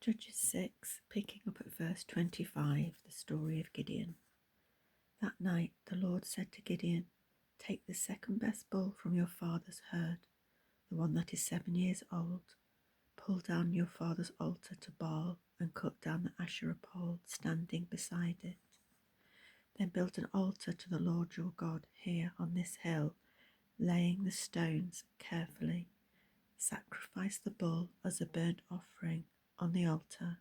Judges 6, picking up at verse 25, the story of Gideon. That night the Lord said to Gideon, "Take the second best bull from your father's herd, the one that is 7 years old. Pull down your father's altar to Baal and cut down the Asherah pole standing beside it. Then build an altar to the Lord your God here on this hill, laying the stones carefully. Sacrifice the bull as a burnt offering on the altar,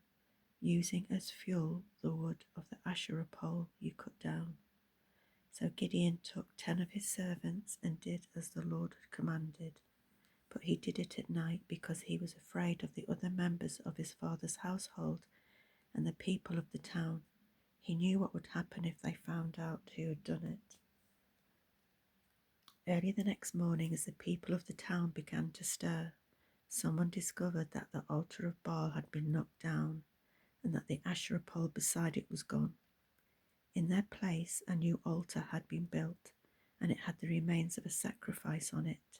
using as fuel the wood of the Asherah pole you cut down." So Gideon took 10 of his servants and did as the Lord had commanded. But he did it at night because he was afraid of the other members of his father's household and the people of the town. He knew what would happen if they found out who had done it. Early the next morning, as the people of the town began to stir, someone discovered that the altar of Baal had been knocked down and that the Asherah pole beside it was gone. In their place, a new altar had been built, and it had the remains of a sacrifice on it.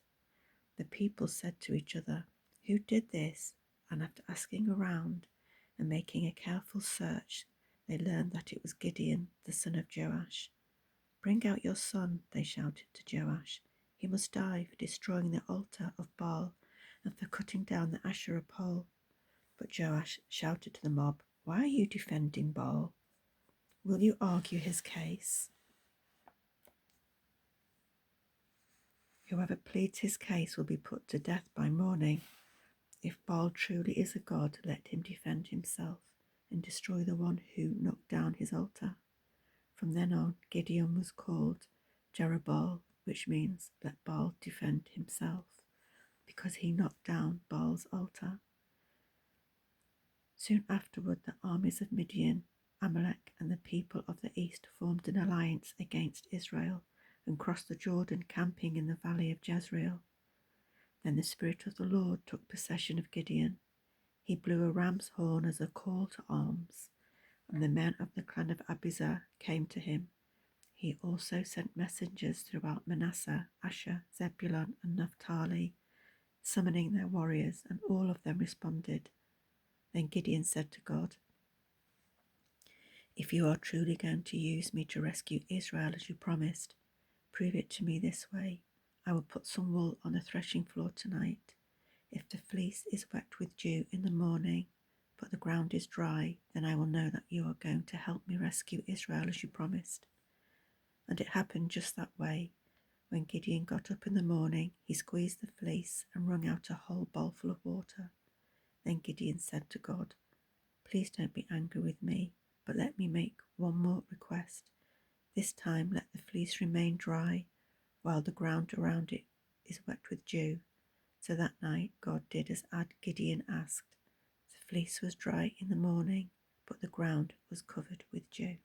The people said to each other, "Who did this?" And after asking around and making a careful search, they learned that it was Gideon, the son of Joash. "Bring out your son," they shouted to Joash. "He must die for destroying the altar of Baal and for cutting down the Asherah pole." But Joash shouted to the mob, "Why are you defending Baal? Will you argue his case? Whoever pleads his case will be put to death by morning. If Baal truly is a god, let him defend himself and destroy the one who knocked down his altar." From then on, Gideon was called Jerubbaal, which means "let Baal defend himself," because he knocked down Baal's altar. Soon afterward, the armies of Midian, Amalek, and the people of the east formed an alliance against Israel and crossed the Jordan, camping in the valley of Jezreel. Then the Spirit of the Lord took possession of Gideon. He blew a ram's horn as a call to arms, and the men of the clan of Abiezer came to him. He also sent messengers throughout Manasseh, Asher, Zebulun, and Naphtali, summoning their warriors, and all of them responded. Then Gideon said to God, "If you are truly going to use me to rescue Israel as you promised, prove it to me this way. I will put some wool on the threshing floor tonight. If the fleece is wet with dew in the morning, but the ground is dry, then I will know that you are going to help me rescue Israel as you promised." And it happened just that way. When Gideon got up in the morning, he squeezed the fleece and wrung out a whole bowlful of water. Then Gideon said to God, "Please don't be angry with me, but let me make one more request. This time let the fleece remain dry while the ground around it is wet with dew." So that night God did as Gideon asked. The fleece was dry in the morning, but the ground was covered with dew.